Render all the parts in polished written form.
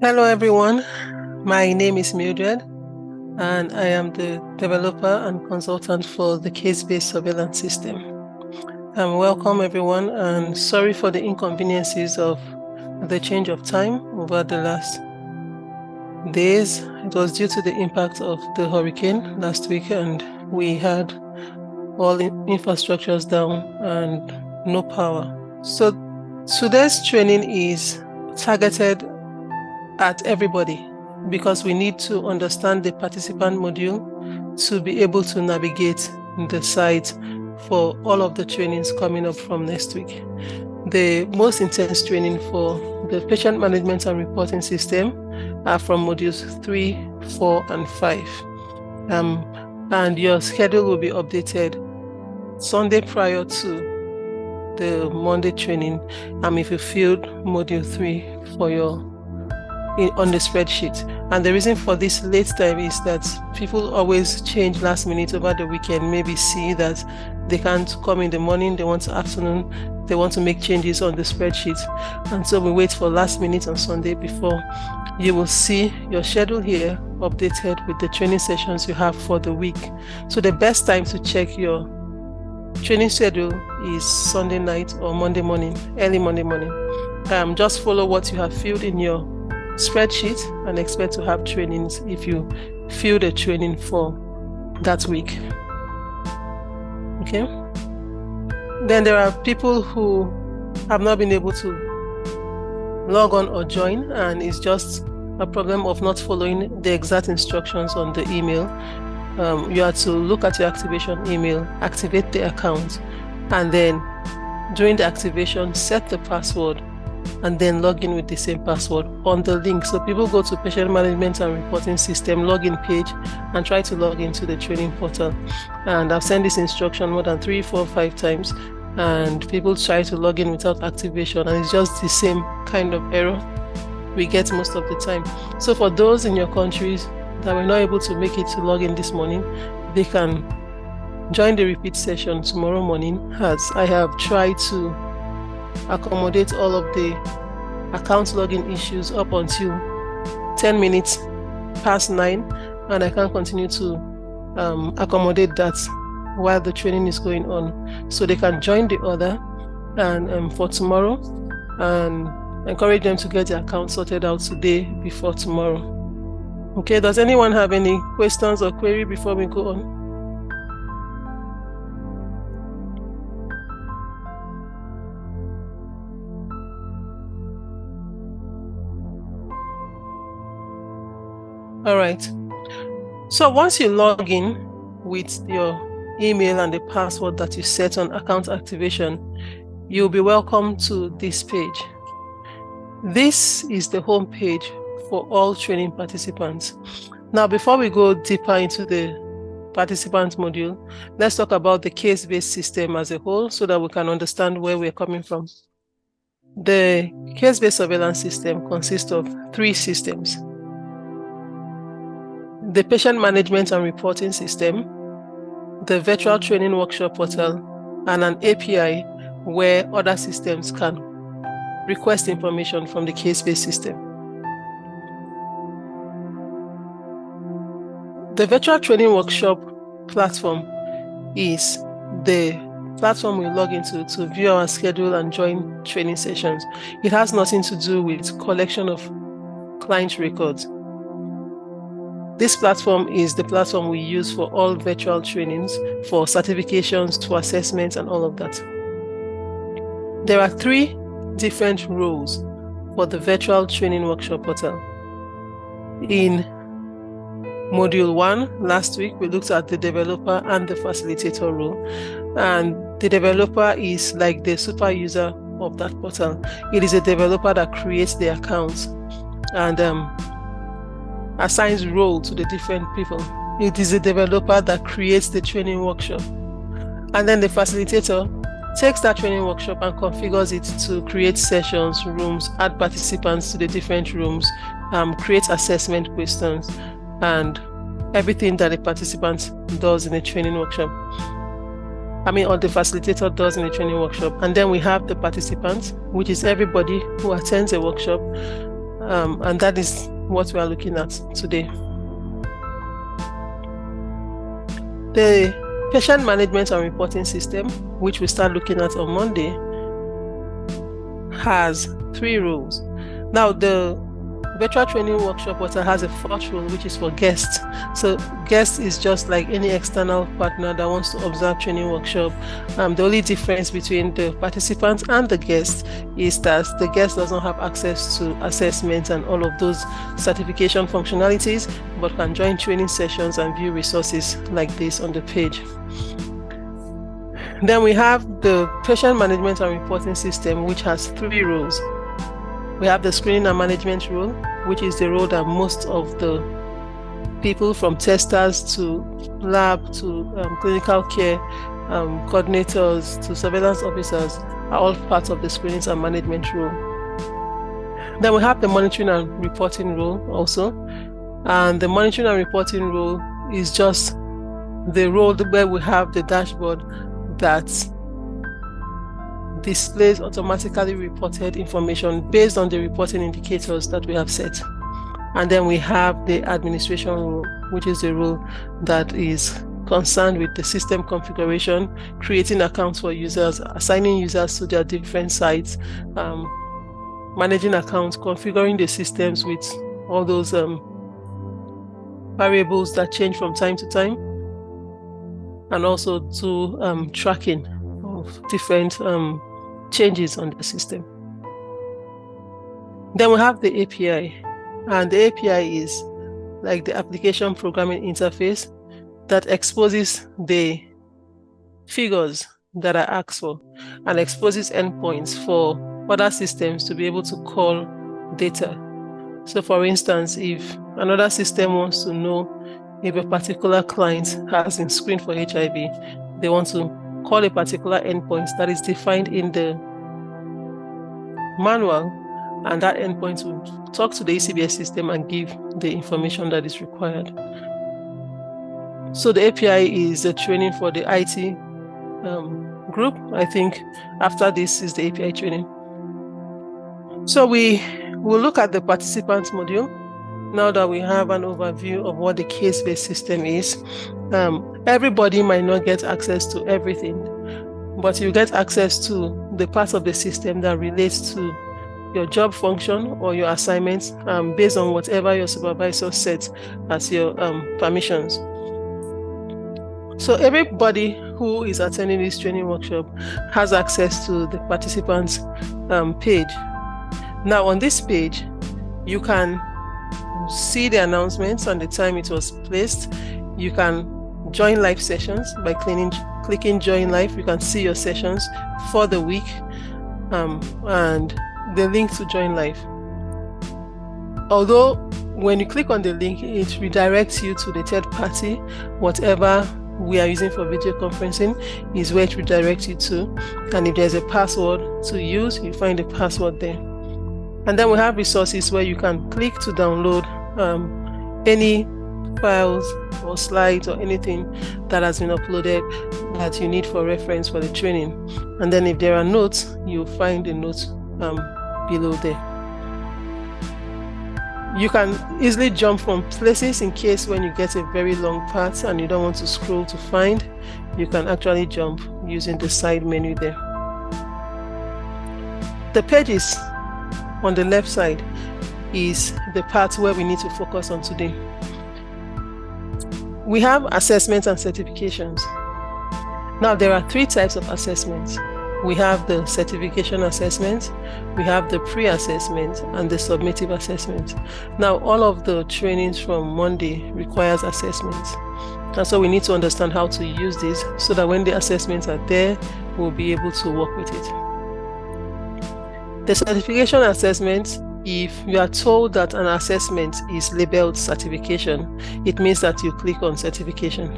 Hello, everyone. My name is Mildred, and I am the developer and consultant for the case-based surveillance system. Welcome, everyone, and sorry for the inconveniences of the change of time over the last days. It was due to the impact of the hurricane last week, and we had all infrastructures down and no power. So today's training is targeted at everybody because we need to understand the participant module to be able to navigate the site for all of the trainings coming up from next week. The most intense training for the patient management and reporting system are from modules 3, 4, and 5. And your schedule will be updated Sunday prior to the Monday training. If you filled module 3 for on the spreadsheet. And the reason for this late time is that people always change last minute over the weekend, maybe see that they can't come in the morning, they want afternoon, they want to make changes on the spreadsheet. And so we wait for last minute on Sunday before you will see your schedule here updated with the training sessions you have for the week. So the best time to check your training schedule is Sunday night or Monday morning, early Monday morning. Just follow what you have filled in your spreadsheet and expect to have trainings if you fill the training for that week. Okay. Then there are people who have not been able to log on or join, and it's just a problem of not following the exact instructions on the email. You have to look at your activation email, activate the account, and then during the activation, set the password and then log in with the same password on the link. So people go to patient management and reporting system login page and try to log into the training portal. And I've sent this instruction more than 3, 4, 5 times, and people try to log in without activation, and it's just the same kind of error we get most of the time. So for those in your countries that were not able to make it to log in this morning, they can join the repeat session tomorrow morning, as I have tried to accommodate all of the account login issues up until 10 minutes past 9, and I can continue to accommodate that while the training is going on, so they can join the other and for tomorrow, and encourage them to get their account sorted out today before tomorrow. Okay, does anyone have any questions or query before we go on? All right. So once you log in with your email and the password that you set on account activation, you'll be welcome to this page. This is the home page for all training participants. Now, before we go deeper into the participant module, let's talk about the case-based system as a whole so that we can understand where we're coming from. The case-based surveillance system consists of 3 systems: the patient management and reporting system, the virtual training workshop portal, and an API where other systems can request information from the case-based system. The virtual training workshop platform is the platform we log into to view our schedule and join training sessions. It has nothing to do with collection of client records. This platform is the platform we use for all virtual trainings, for certifications, for assessments, and all of that. There are 3 different roles for the virtual training workshop portal. In module 1, last week, we looked at the developer and the facilitator role. And the developer is like the super user of that portal. It is a developer that creates the accounts and assigns role to the different people. It is a developer that creates the training workshop. And then the facilitator takes that training workshop and configures it to create sessions, rooms, add participants to the different rooms, create assessment questions, and everything that a participant does in a training workshop. Or the facilitator does in a training workshop. And then we have the participants, which is everybody who attends a workshop. And that is what we are looking at today. The patient management and reporting system, which we start looking at on Monday, has 3 rules. Now, the virtual training workshop also has a 4th rule, which is for guests. So guest is just like any external partner that wants to observe training workshop. The only difference between the participants and the guest is that the guest doesn't have access to assessments and all of those certification functionalities, but can join training sessions and view resources like this on the page. Then we have the patient management and reporting system, which has 3 rules. We have the screening and management rule, which is the role that most of the people, from testers to lab to clinical care coordinators to surveillance officers, are all part of the screening and management rule. Then we have the monitoring and reporting rule also. And the monitoring and reporting rule is just the role where we have the dashboard that displays automatically reported information based on the reporting indicators that we have set. And then we have the administration rule, which is the rule that is concerned with the system configuration, creating accounts for users, assigning users to their different sites, managing accounts, configuring the systems with all those variables that change from time to time, and also to tracking of different changes on the system. Then we have the API, and the API is like the application programming interface that exposes the figures that are asked for and exposes endpoints for other systems to be able to call data. So for instance, if another system wants to know if a particular client has been screened for HIV, they want to call a particular endpoint that is defined in the manual, and that endpoint will talk to the ECBS system and give the information that is required. So the API is a training for the IT group. I think after this is the API training. So we will look at the participants module now that we have an overview of what the case-based system is. Everybody might not get access to everything, but you get access to the parts of the system that relates to your job function or your assignments based on whatever your supervisor sets as your permissions. So everybody who is attending this training workshop has access to the participants page. Now on this page, you can see the announcements and the time it was placed. You can join live sessions by clicking join live. You can see your sessions for the week and the link to join live. Although when you click on the link, it redirects you to the third party. Whatever we are using for video conferencing is where it redirects you to. And if there's a password to use, you find the password there. And then we have resources where you can click to download any files or slides or anything that has been uploaded that you need for reference for the training. And then if there are notes, you'll find the notes below there. You can easily jump from places in case when you get a very long part and you don't want to scroll to find, you can actually jump using the side menu there. The pages on the left side is the part where we need to focus on today. We have assessments and certifications. Now there are 3 types of assessments. We have the certification assessment, we have the pre-assessment, and the summative assessment. Now all of the trainings from Monday requires assessments. And so we need to understand how to use this so that when the assessments are there, we'll be able to work with it. The certification assessment, if you are told that an assessment is labeled certification, it means that you click on certification.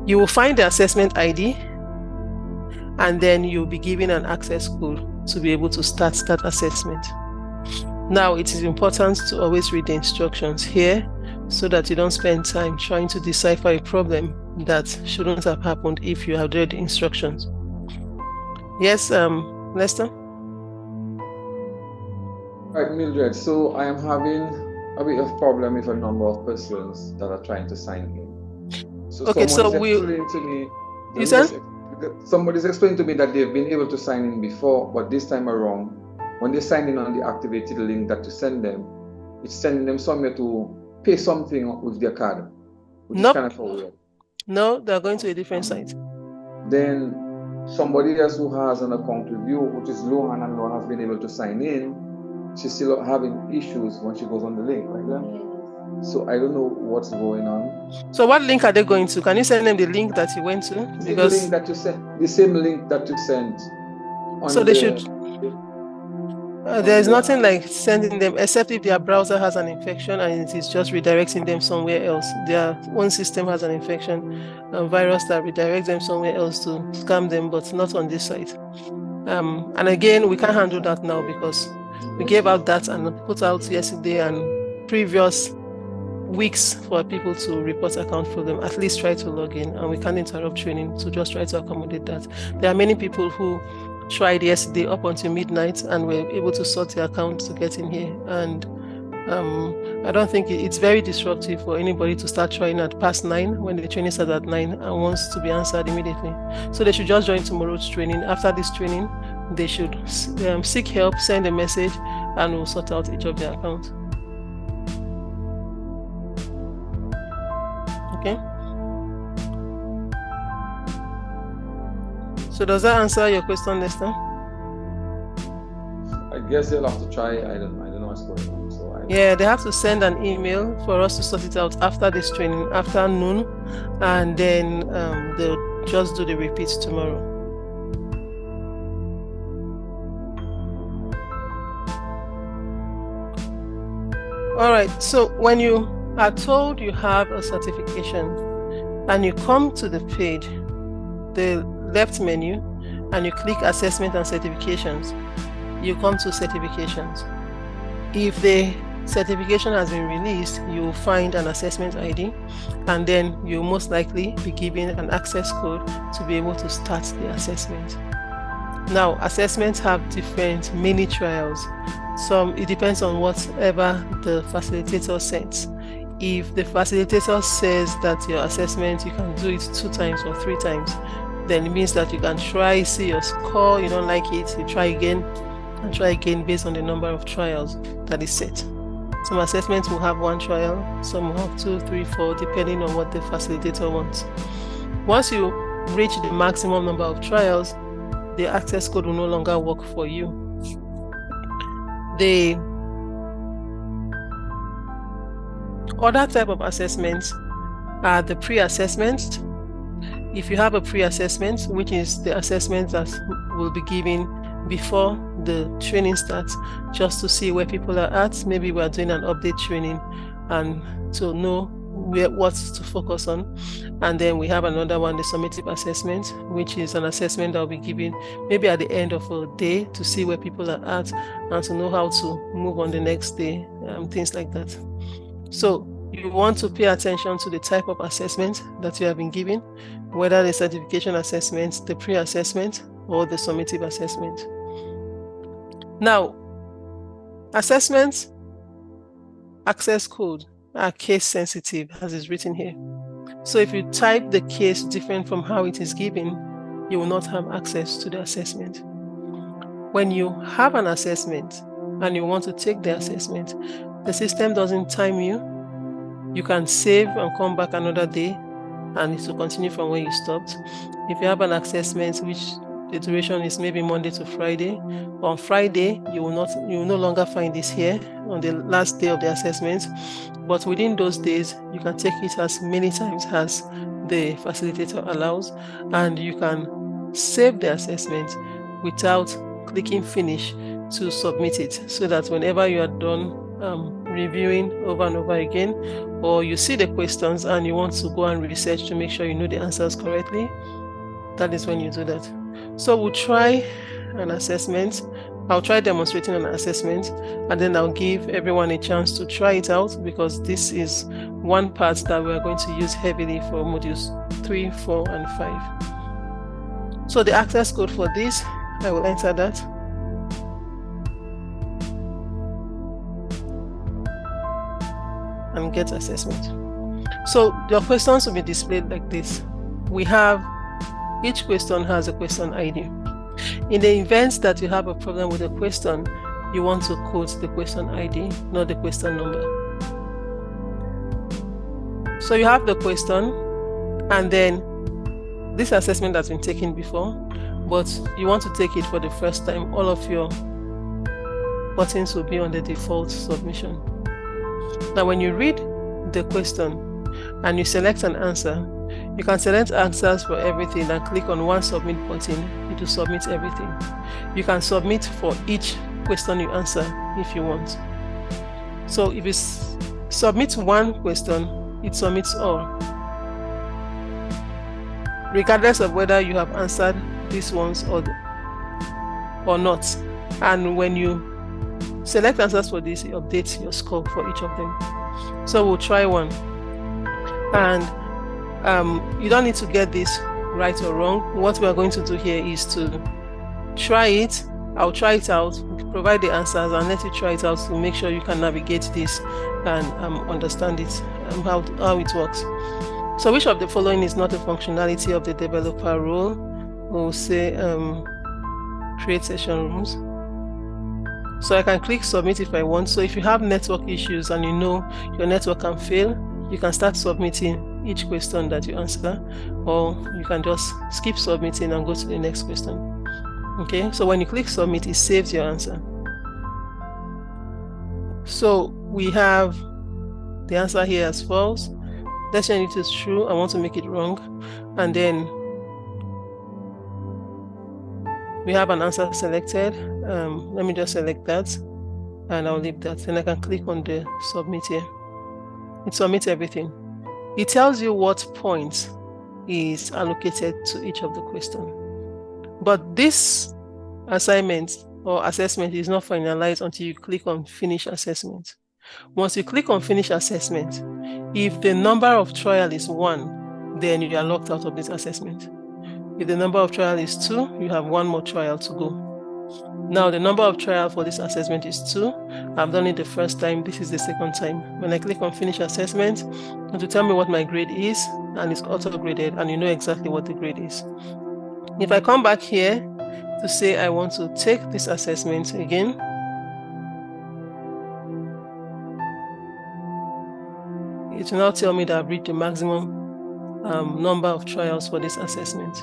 You will find the assessment ID, and then you'll be given an access code to be able to start that assessment. Now, it is important to always read the instructions here so that you don't spend time trying to decipher a problem that shouldn't have happened if you have read the instructions. Yes, Lester? Right, Mildred. So I am having a bit of problem with a number of persons that are trying to sign in. So Okay, someone so is explaining to me, you let me said? just, somebody's explaining to me that they've been able to sign in before, but this time around, when they sign in on the activated link that you send them, it's sending them somewhere to pay something with their card, which is kind of weird. No, they're going to a different site. Then somebody else who has an account with you, which is Lohan, and Lohan has been able to sign in, she's still having issues when she goes on the link, right? So I don't know what's going on. So what link are they going to? Can you send them the link that you went to? Because the same link that you sent. So they should. There's nothing like sending them, except if their browser has an infection and it is just redirecting them somewhere else. Their own system has an infection, a virus that redirects them somewhere else to scam them, but not on this site. And again, we can't handle that now because we gave out that and put out yesterday and previous weeks for people to report account problem. At least try to log in, and we can't interrupt training, so just try to accommodate that. There are many people who tried yesterday up until midnight and were able to sort their account to get in here, and I don't think it's very disruptive for anybody to start trying at past 9 when the training starts at 9 and wants to be answered immediately. So they should just join tomorrow's training. After this training, they should seek help, send a message, and we'll sort out each of their accounts. Okay. So does that answer your question, Lester? I guess they'll have to try. I don't know what's going on. Yeah, they have to send an email for us to sort it out after this training, after noon, and then they'll just do the repeats tomorrow. All right, so when you are told you have a certification and you come to the page, the left menu, and you click Assessment and Certifications, you come to Certifications. If the certification has been released, you will find an assessment ID, and then you'll most likely be given an access code to be able to start the assessment. Now, assessments have different mini trials. It depends on whatever the facilitator sets. If the facilitator says that your assessment, you can do it 2 times or 3 times, then it means that you can try, see your score, you don't like it, you try again, and try again based on the number of trials that is set. Some assessments will have 1 trial, some will have 2, 3, 4, depending on what the facilitator wants. Once you reach the maximum number of trials, the access code will no longer work for you. The other type of assessments are the pre-assessments. If you have a pre-assessment, which is the assessment that will be given before the training starts, just to see where people are at. Maybe we are doing an update training and to know what to focus on. And then we have another one, the summative assessment, which is an assessment that will be given maybe at the end of a day to see where people are at and to know how to move on the next day, things like that. So you want to pay attention to the type of assessment that you have been given, whether the certification assessment, the pre-assessment, or the summative assessment. Now, assessments, access code are case sensitive, as is written here. So if you type the case different from how it is given, you will not have access to the assessment. When you have an assessment and you want to take the assessment, the system doesn't time you. You can save and come back another day, and it will continue from where you stopped. If you have an assessment which the duration is maybe Monday to Friday, on Friday you will no longer find this here on the last day of the assessment, but within those days you can take it as many times as the facilitator allows, and you can save the assessment without clicking finish to submit it, so that whenever you are done reviewing over and over again, or you see the questions and you want to go and research to make sure you know the answers correctly, that is when you do that. So we'll try an assessment. I'll try demonstrating an assessment, and then I'll give everyone a chance to try it out, because this is one part that we're going to use heavily for modules 3, 4, and 5. So the access code for this, I will enter that. and get assessment. So your questions will be displayed like this. Each question has a question ID. In the event that you have a problem with a question, you want to quote the question ID, not the question number. So you have the question, and then this assessment has been taken before, but you want to take it for the first time. All of your buttons will be on the default submission. Now, when you read the question and you select an answer, you can select answers for everything and click on one submit button. It will submit everything. You can submit for each question you answer if you want. So if you submit one question, it submits all, regardless of whether you have answered these ones or not. And when you select answers for this, it updates your score for each of them. So we'll try one. And you don't need to get this right or wrong. What we are going to do here is to try it. I'll try it out, provide the answers, and let you try it out to make sure you can navigate this and understand it, how it works. So which of the following is not a functionality of the developer role? We'll say create session rooms. So I can click submit if I want. So if you have network issues and you know your network can fail, you can start submitting each question that you answer, or you can just skip submitting and go to the next question. Okay, so when you click submit, it saves your answer. So we have the answer here as false. Let's change it to true. I want to make it wrong. And then we have an answer selected. Let me just select that and I'll leave that. And I can click on the submit here. It submits everything. It tells you what point is allocated to each of the questions. But this assignment or assessment is not finalized until you click on finish assessment. Once you click on finish assessment, if the number of trial is 1, then you are locked out of this assessment. If the number of trial is 2, you have one more trial to go. Now, the number of trial for this assessment is 2. I've done it the first time. This is the second time. When I click on finish assessment, it will tell me what my grade is, and it's auto-graded, and you know exactly what the grade is. If I come back here to say I want to take this assessment again, it will now tell me that I've reached the maximum number of trials for this assessment.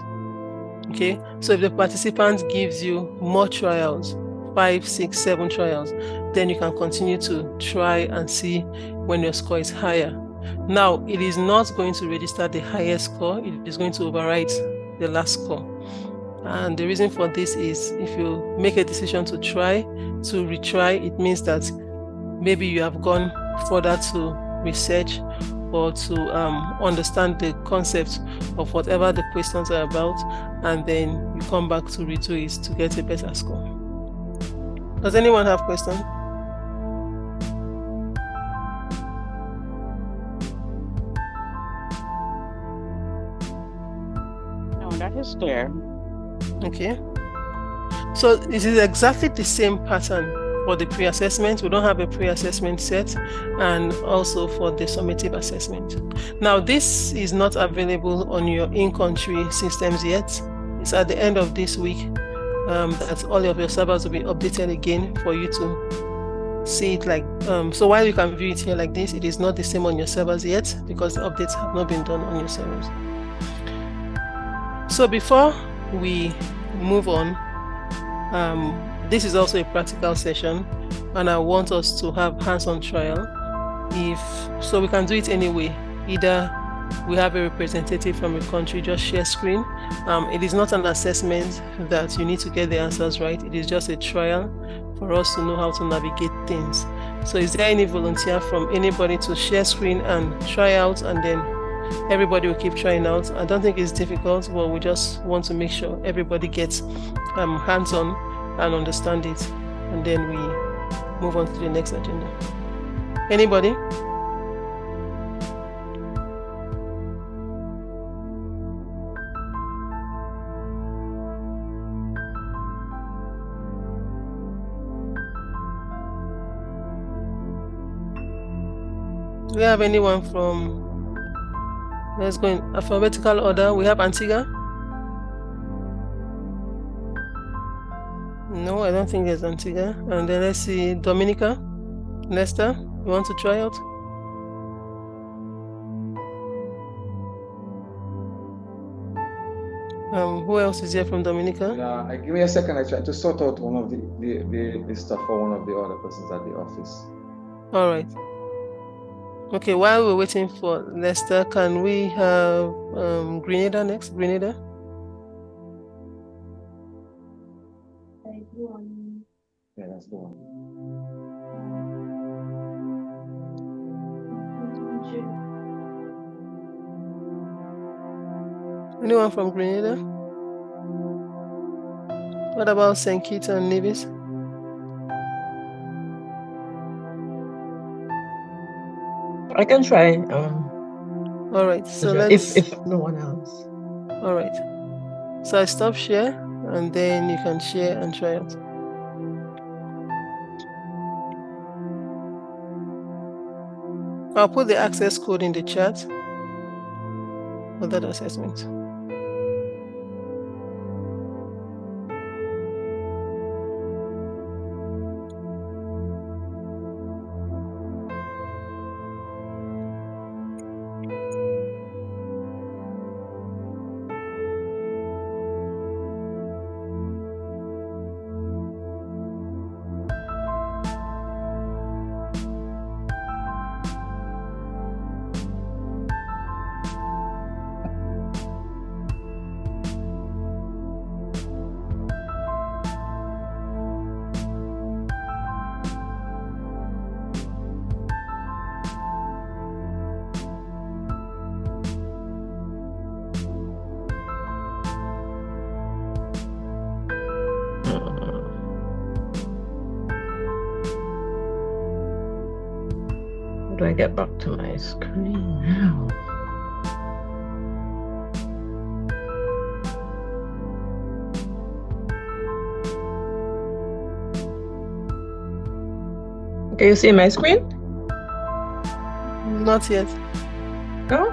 Okay, so if the participant gives you more trials, 5, 6, 7 trials, then you can continue to try and see when your score is higher. Now, it is not going to register the highest score. It is going to overwrite the last score. And the reason for this is if you make a decision to retry, it means that maybe you have gone further to research or to understand the concept of whatever the questions are about, and then you come back to redo it to get a better score. Does anyone have questions? No, that is clear. Okay. So this is exactly the same pattern for the pre-assessment. We don't have a pre-assessment set, and also for the summative assessment. Now, this is not available on your in-country systems yet. It's at the end of this week that all of your servers will be updated again for you to see it like, so while you can view it here like this, it is not the same on your servers yet because the updates have not been done on your servers. So before we move on, this is also a practical session, and I want us to have hands-on trial. So we can do it anyway. Either we have a representative from a country, just share screen. It is not an assessment that you need to get the answers right. It is just a trial for us to know how to navigate things. So is there any volunteer from anybody to share screen and try out, and then everybody will keep trying out? I don't think it's difficult, but we just want to make sure everybody gets hands-on and understand it, and then we move on to the next agenda. Anybody? Do we have anyone from, let's go in alphabetical order. We have Antigua. No, I don't think there's Antigua. And then let's see Dominica. Lester, you want to try out? Who else is here from Dominica? Yeah, give me a second. I try to sort out one of the stuff for one of the other persons at the office. All right. Okay, while we're waiting for Lester, can we have Grenada next? Grenada? Yeah, that's the one. Anyone from Grenada? What about St. Kitts and Nevis? I can try. All right, so let's. If no one else. All right. So I stop share, and then you can share and try out. I'll put the access code in the chat for that assessment. How do I get back to my screen now? Can you see my screen? Not yet. No?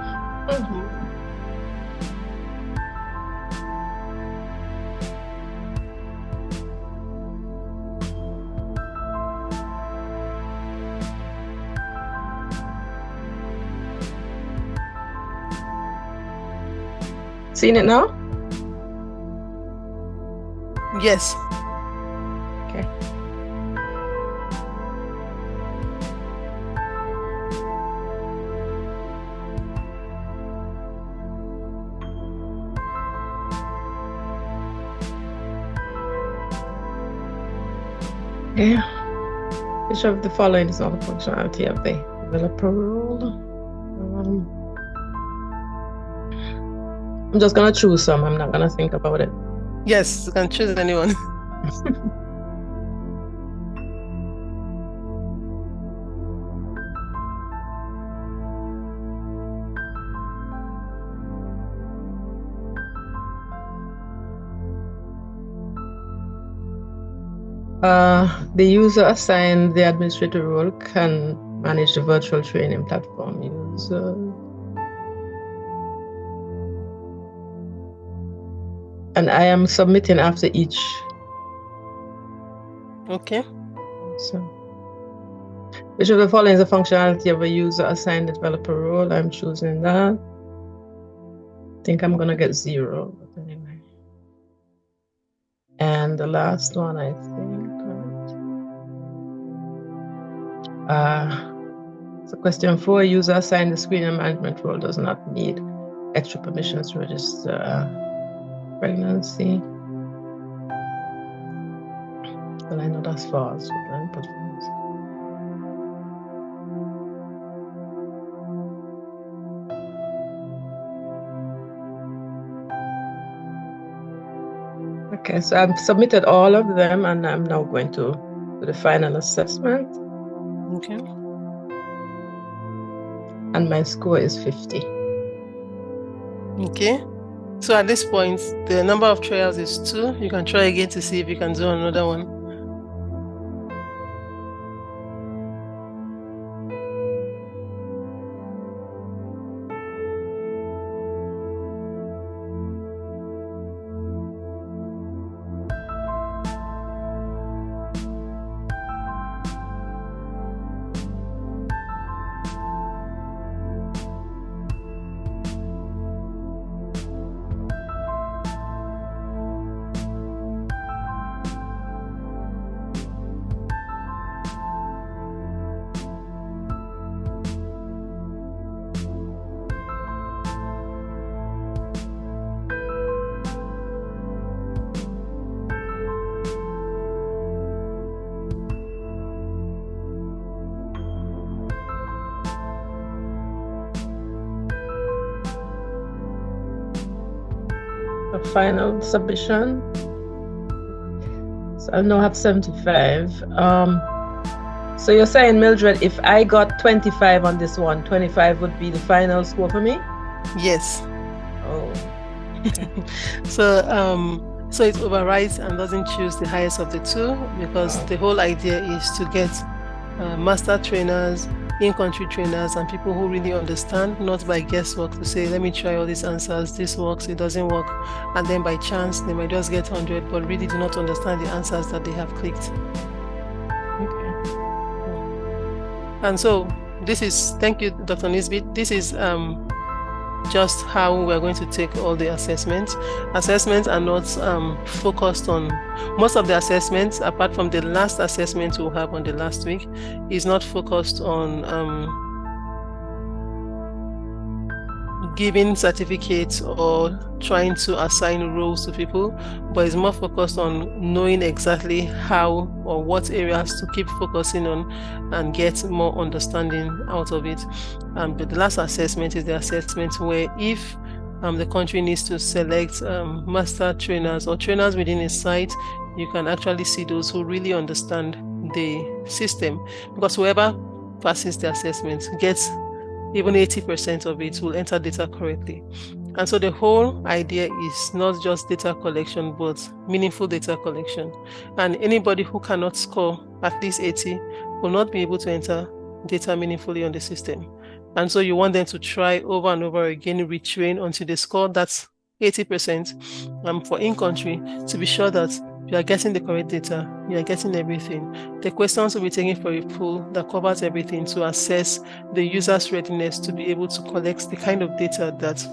Seen it now? Yes. Okay. Yeah. Which of the following is not a functionality of the developer role? I'm just gonna choose some. I'm not gonna think about it. Yes, you can choose anyone. The user assigned the administrator role can manage the virtual training platform user. And I am submitting after each. Okay. So, which of the following is a functionality of a user assigned the developer role? I'm choosing that. I think I'm gonna get 0, but anyway. And the last one, I think. So question 4, user assigned the screening management role does not need extra permissions to register pregnancy. Well, I know that's false, but I put false. Okay, so I've submitted all of them, and I'm now going to do the final assessment. Okay. And my score is 50. Okay. So at this point, the number of trials is 2. You can try again to see if you can do another one. final submission. So I now have 75. So you're saying, Mildred, if I got 25 on this one, 25 would be the final score for me? Yes. Oh. So it overrides and doesn't choose the highest of the two, because the whole idea is to get master trainers, in-country trainers, and people who really understand, not by guesswork to say, let me try all these answers, this works, it doesn't work, and then by chance they might just get 100, but really do not understand the answers that they have clicked. Okay. And so this is, thank you, Dr. Nisbet. This is just how we're going to take all the assessments. Assessments are not focused on, most of the assessments, apart from the last assessment we'll have on the last week, is not focused on giving certificates or trying to assign roles to people, but it's more focused on knowing exactly how or what areas to keep focusing on and get more understanding out of it. But the last assessment is the assessment where if the country needs to select master trainers or trainers within a site, you can actually see those who really understand the system, because whoever passes the assessment gets even 80% of it will enter data correctly. And so the whole idea is not just data collection, but meaningful data collection. And anybody who cannot score at least 80 will not be able to enter data meaningfully on the system. And so you want them to try over and over again, retrain until they score that's 80% for in-country, to be sure that you are getting the correct data, you are getting everything. The questions will be taken for a pool that covers everything to assess the user's readiness to be able to collect the kind of data that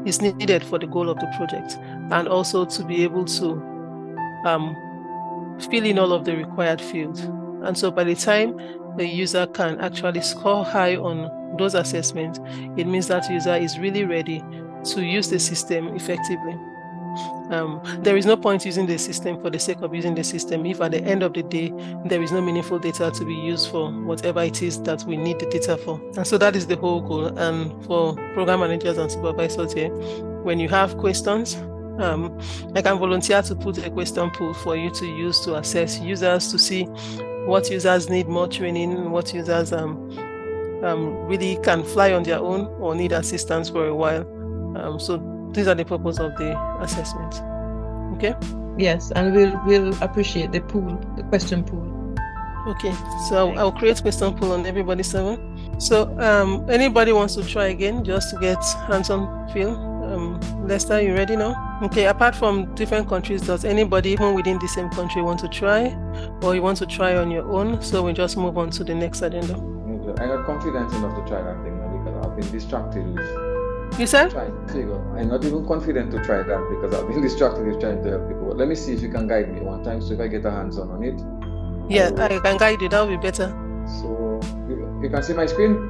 is needed for the goal of the project, and also to be able to fill in all of the required fields. And so by the time the user can actually score high on those assessments, it means that user is really ready to use the system effectively. There is no point using the system for the sake of using the system if at the end of the day there is no meaningful data to be used for whatever it is that we need the data for. And so that is the whole goal. And for program managers and supervisors here, when you have questions, I can volunteer to put a question pool for you to use to assess users, to see what users need more training, what users really can fly on their own or need assistance for a while. So these are the purpose of the assessment. Okay? Yes, and we'll appreciate the pool, the question pool. Okay, so I'll create question pool on everybody 7. So anybody wants to try again just to get hands-on feel? Lester, you ready now? Okay, apart from different countries, does anybody even within the same country want to try, or you want to try on your own? So we just move on to the next agenda. I'm not confident enough to try that thing now because I've been distracted with You said? I'm not even confident to try that because I've been distracted with trying to help people. But let me see if you can guide me one time. So if I get a hands-on on it. Yeah, I can guide you. That will be better. So you can see my screen?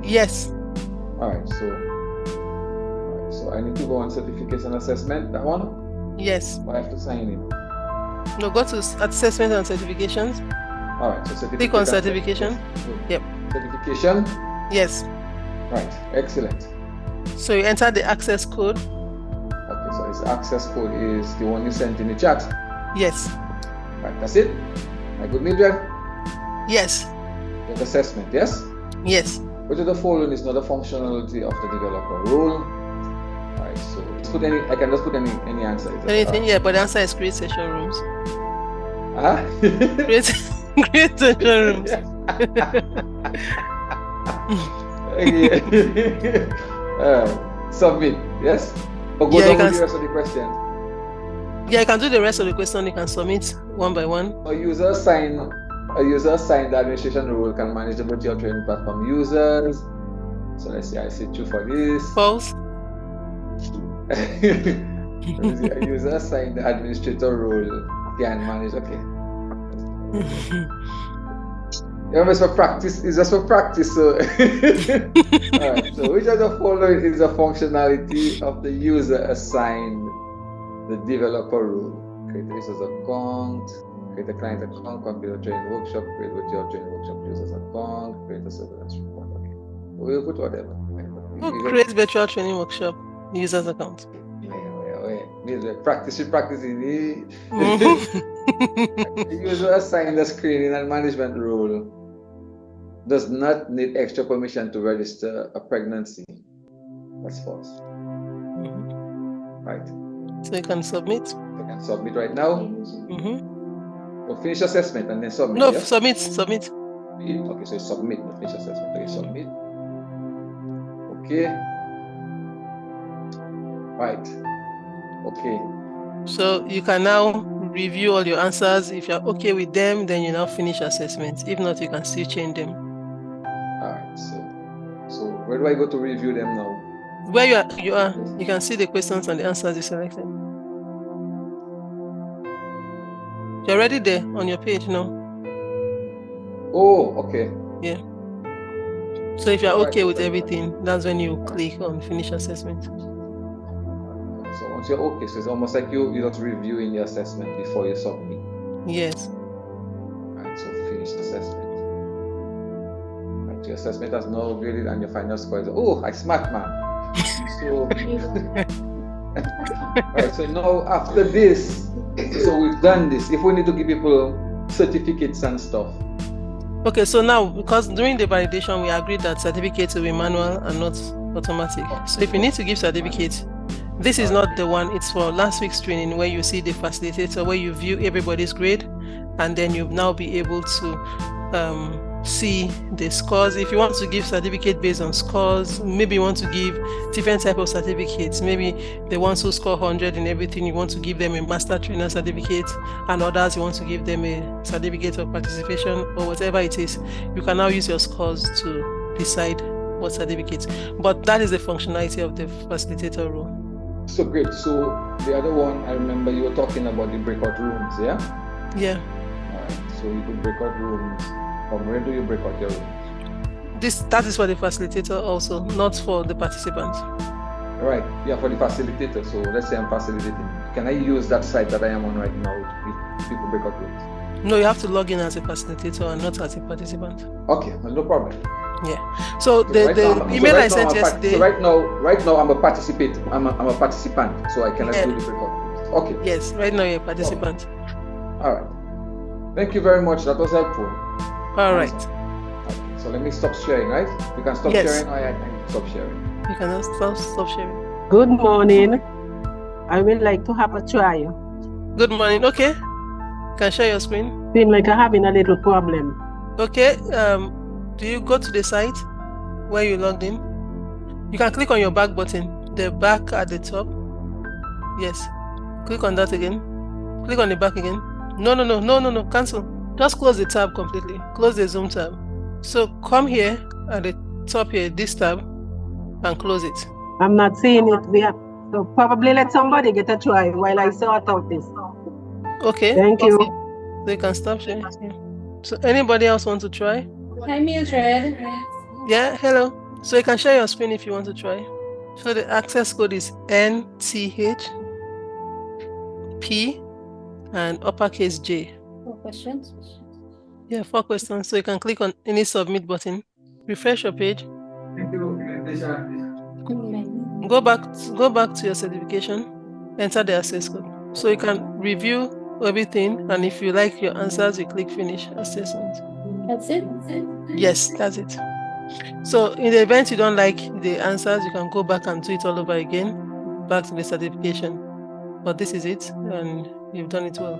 Yes. All right. So I need to go on certification assessment. That one? Yes. Or I have to sign in? No, go to assessment and certifications. All right. So certification. Click on certification. Yep. Certification? Yes. Right. Excellent. So you enter the access code. Okay, so this access code is the one you sent in the chat? Yes. Right, that's it? My good Mildred? Yes. The assessment, yes? Yes. Which of the following is not a functionality of the developer role? Alright, so let's put I can just put any answer. Anything, yeah, but the answer is create session rooms. Create session rooms. Submit, yes? Or go down with the rest of the question? Yeah, you can do the rest of the question. You can submit one by one. A user assigned the administration role can manage the virtual training platform users. So let's see, I see true for this. False. Let's see, a user assigned the administrator role can manage. Okay. Yeah, it's for practice. It's just for practice. So, alright. So, which of the following is a functionality of the user assigned the developer role? Create a user's account, create a client account, complete a training workshop, create virtual training workshop users account, create a surveillance report. Okay, we'll put whatever. Create virtual training workshop users account. Practice. Mhm. The user assigned the screening and management role does not need extra permission to register a pregnancy. That's false. Mhm. Right. So you can submit. You can submit right now. Mhm. So finish assessment and then submit. No, Yeah? submit. Okay, so submit, not finish assessment. Okay, submit. Okay. Right. Okay. So you can now review all your answers. If you're okay with them, then you now finish assessment. If not, you can still change them. All right. So where do I go to review them now? Where you can see the questions and the answers you selected. You're already there on your page now. Oh, okay. Yeah. So if you're okay with everything, that's when you click on finish assessment. So once you're okay, so it's almost like you're just reviewing your assessment before you submit. Yes. Right, so finish assessment. Right, your assessment has now graded and your final score is, oh, I smart, man. So, right, so now after this, so we've done this. If we need to give people certificates and stuff. Okay, so now, because during the validation, we agreed that certificates will be manual and not automatic. So if you need to give certificates, this is not the one. It's for last week's training where you see the facilitator, where you view everybody's grade, and then you'll now be able to see the scores. If you want to give certificate based on scores, maybe you want to give different type of certificates. Maybe the ones who score 100 in everything, you want to give them a master trainer certificate, and others you want to give them a certificate of participation or whatever it is. You can now use your scores to decide what certificates. But that is the functionality of the facilitator role. So great. So the other one, I remember you were talking about the breakout rooms, yeah? Yeah. All right. So you could breakout rooms. From where do you break out your rooms? That is for the facilitator also, not for the participant. Right. Yeah, for the facilitator. So let's say I'm facilitating. Can I use that site that I am on right now to give people breakout rooms? No, you have to log in as a facilitator and not as a participant. Okay, no problem. Yeah. So the email I sent yesterday. So right now I'm a participant. I'm a participant, so I cannot do the breakout rooms. Okay. Yes, right now you're a participant. All right. Thank you very much. That was helpful. All right. Okay, so let me stop sharing, right? You can stop sharing or I can stop sharing. You can stop sharing. Good morning. I would like to have a try. Good morning. Okay. Can share your screen. Seems like I'm having a little problem. Okay. Do you go to the site where you logged in? You can click on your back button, the back at the top. Yes. Click on that again. Click on the back again. No. Cancel. Just close the tab completely. Close the Zoom tab. So come here at the top here, this tab, and close it. I'm not seeing it there. So probably let somebody get a try while I sort out this. Okay. Thank you. So you can stop sharing. Yeah. So anybody else want to try? Hi, Mildred. Yeah, hello. So you can share your screen if you want to try. So the access code is NTHP and uppercase J. 4 questions. Yeah, 4 questions. So you can click on any submit button. Refresh your page. Go back to your certification. Enter the access code. So you can review everything, and if you like your answers, you click finish assessment. That's it? Yes, that's it. So in the event you don't like the answers, you can go back and do it all over again, back to the certification. But this is it, and you've done it well.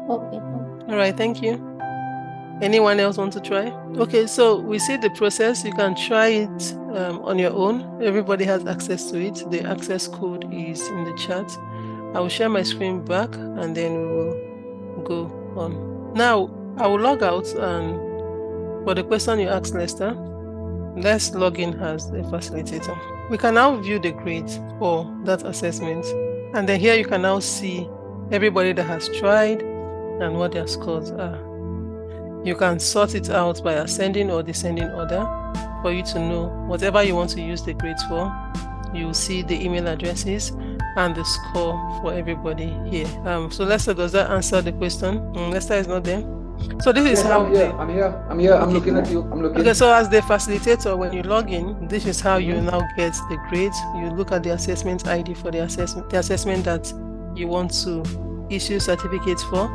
Okay. All right, thank you. Anyone else want to try? Okay, so we see the process. You can try it on your own. Everybody has access to it. The access code is in the chat. I will share my screen back, and then we will go on. Now, I will log out, and for the question you asked, Lester, let's log in as a facilitator. We can now view the grades for that assessment. And then here you can now see everybody that has tried and what their scores are. You can sort it out by ascending or descending order for you to know whatever you want to use the grades for. You will see the email addresses and the score for everybody here. So Lester, does that answer the question? Lester is not there. So this is Yes, how I'm here. I'm here. I'm Okay. looking at you. I'm looking. Okay, so as the facilitator, when you log in, this is how you Mhm. now get the grades. You look at the assessment ID for the assessment that you want to issue certificates for,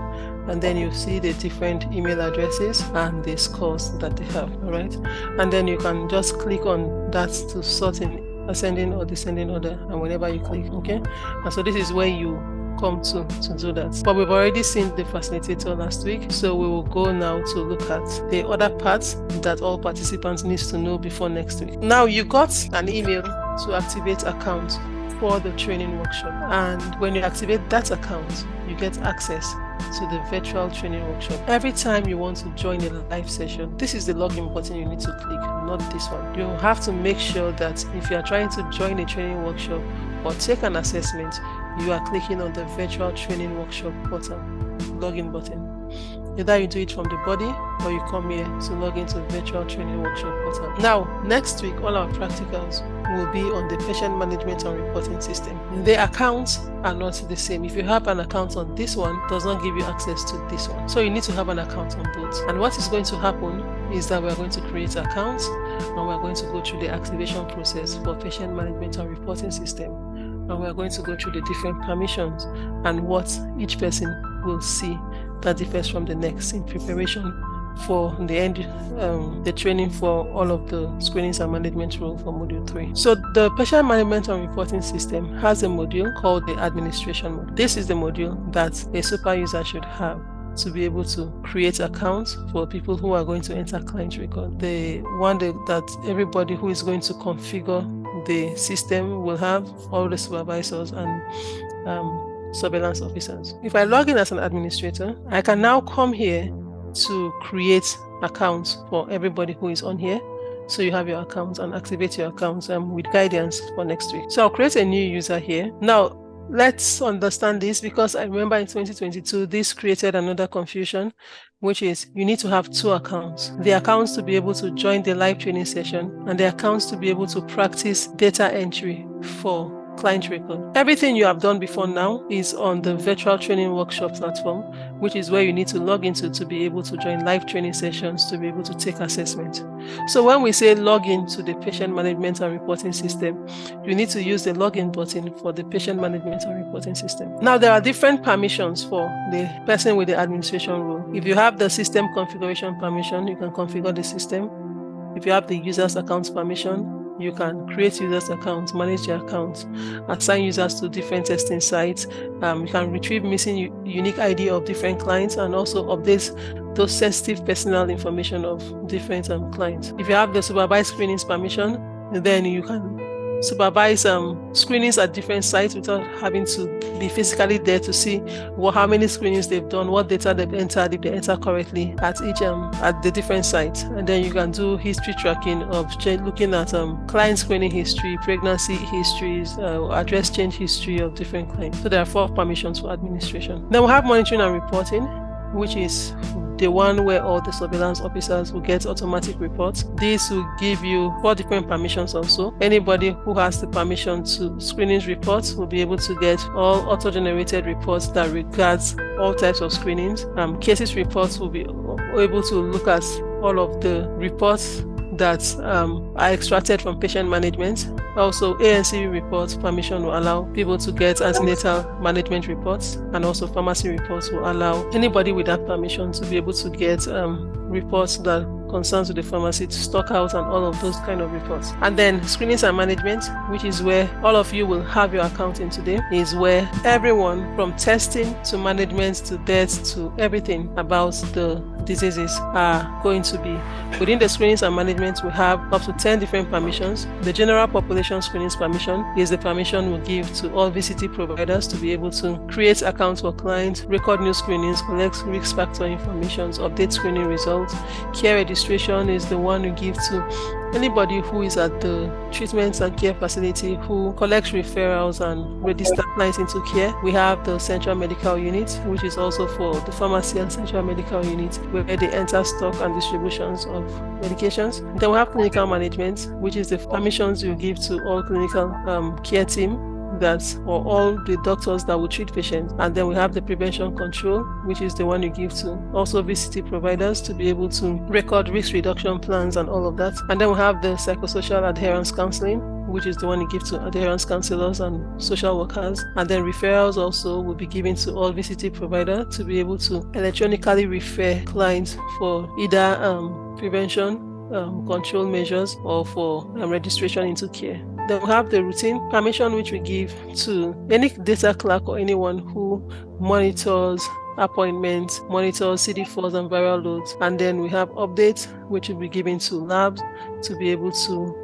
and then you see the different email addresses and the scores that they have, all right? And then you can just click on that to sort in ascending or descending order, and whenever you click, okay? And so this is where you come to do that. But we've already seen the facilitator last week, so we will go now to look at the other parts that all participants need to know before next week. Now you got an email to activate account for the training workshop, and when you activate that account, you get access to the virtual training workshop. Every time you want to join a live session, this is the login button you need to click, not this one. You have to make sure that if you are trying to join a training workshop or take an assessment, you are clicking on the virtual training workshop button, login button. Either you do it from the body or you come here to log into the virtual training workshop button. Now, next week, all our practicals will be on the patient management and reporting system. The accounts are not the same. If you have an account on this one, it does not give you access to this one. So you need to have an account on both. And what is going to happen is that we are going to create accounts and we are going to go through the activation process for patient management and reporting system. And we are going to go through the different permissions and what each person will see that differs from the next in preparation for the end, the training for all of the screenings and management role for module 3. So the patient management and reporting system has a module called the administration module. This is the module that a super user should have to be able to create accounts for people who are going to enter client record. The one that everybody who is going to configure the system will have, all the supervisors and surveillance officers. If I log in as an administrator, I can now come here to create accounts for everybody who is on here. So you have your accounts and activate your accounts with guidance for next week. So I'll create a new user here. Now, let's understand this, because I remember in 2022, this created another confusion, which is you need to have two accounts. The accounts to be able to join the live training session and the accounts to be able to practice data entry for client record. Everything you have done before now is on the virtual training workshop platform, which is where you need to log into to be able to join live training sessions, to be able to take assessment. So when we say log in to the patient management and reporting system, you need to use the login button for the patient management and reporting system. Now, there are different permissions for the person with the administration role. If you have the system configuration permission, you can configure the system. If you have the users accounts permission, you can create users accounts, manage their accounts, assign users to different testing sites. You can retrieve missing unique ID of different clients and also update those sensitive personal information of different clients. If you have the supervised screenings permission, then you can supervise screenings at different sites without having to be physically there to see how many screenings they've done, what data they've entered, if they enter correctly at each at the different sites. And then you can do history tracking of looking at client screening history, pregnancy histories, address change history of different clients. So there are 4 permissions for administration. Then we have monitoring and reporting, which is the one where all the surveillance officers will get automatic reports. This will give you 4 different permissions also. Anybody who has the permission to screenings reports will be able to get all auto-generated reports that regards all types of screenings. Cases reports will be able to look at all of the reports that are extracted from patient management. Also, ANC reports permission will allow people to get antenatal management reports, and also pharmacy reports will allow anybody with that permission to be able to get reports that concerns with the pharmacy to stock out and all of those kind of reports. And then screenings and management, which is where all of you will have your account in today, is where everyone from testing to management to death to everything about the diseases are going to be. Within the screenings and management, we have up to 10 different permissions. The general population screenings permission is the permission we give to all VCT providers to be able to create accounts for clients, record new screenings, collect risk factor information, update screening results. Care registration is the one we give to anybody who is at the treatment and care facility who collects referrals and register clients into care. We have the central medical unit, which is also for the pharmacy and central medical unit, where they enter stock and distributions of medications. Then we have clinical management, which is the permissions you give to all clinical care team or all the doctors that will treat patients. And then we have the prevention control, which is the one you give to also VCT providers to be able to record risk reduction plans and all of that. And then we have the psychosocial adherence counseling, which is the one you give to adherence counselors and social workers. And then referrals also will be given to all VCT providers to be able to electronically refer clients for either prevention, control measures, or for registration into care. Then we have the routine permission, which we give to any data clerk or anyone who monitors appointments, monitors CD4s and viral loads. And then we have updates, which will be given to labs to be able to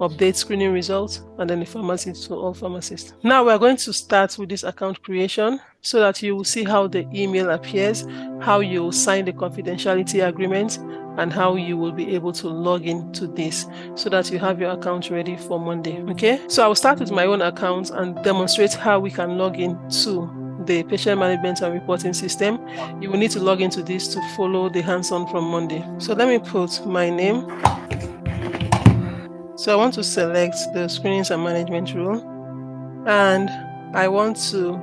update screening results, and then the pharmacy to all pharmacists. Now we're going to start with this account creation so that you will see how the email appears, how you will sign the confidentiality agreement, and how you will be able to log into this so that you have your account ready for Monday. Okay, so I will start with my own account and demonstrate how we can log in to the patient management and reporting system. You will need to log into this to follow the hands-on from Monday. So let me put my name. So I want to select the screenings and management rule, and I want to,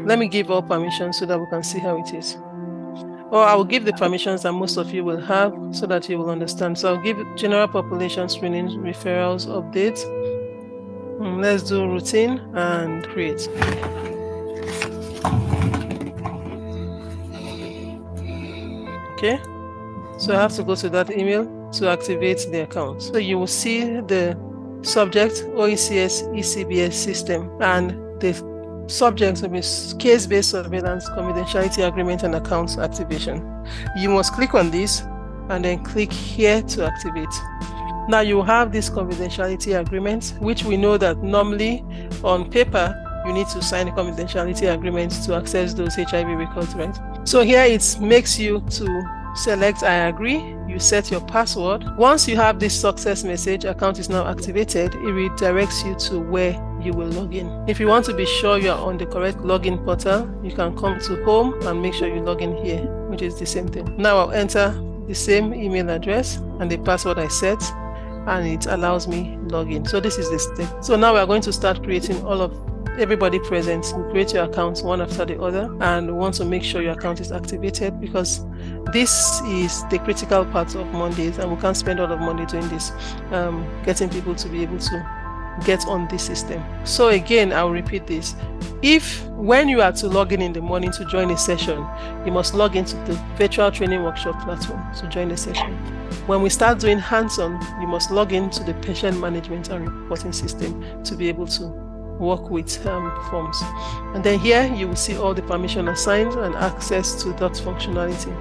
let me give all permissions so that we can see how it is. Or I will give the permissions that most of you will have so that you will understand. So I'll give general population screening, referrals, updates. Let's do routine and create. Okay, so I have to go to that email to activate the account. So you will see the subject OECS ECBS system, and the subject will be case-based surveillance, confidentiality agreement, and accounts activation. You must click on this and then click here to activate. Now you have this confidentiality agreement, which we know that normally on paper you need to sign a confidentiality agreement to access those HIV records, right? So here it makes you to select I agree, you set your password. Once you have this success message, account is now activated, it redirects you to where you will log in. If you want to be sure you are on the correct login portal, you can come to home and make sure you log in here, which is the same thing. Now I'll enter the same email address and the password I set, and it allows me login. So this is the step. So now we're going to start creating everybody present. You create your accounts one after the other, and we want to make sure your account is activated because this is the critical part of Mondays, and we can't spend all of Monday doing this, getting people to be able to get on this system. So again, I'll repeat this. When you are to log in the morning to join a session, you must log into the virtual training workshop platform to join the session. When we start doing hands-on, you must log into the patient management and reporting system to be able to work with forms. And then here you will see all the permission assigned and access to that functionality.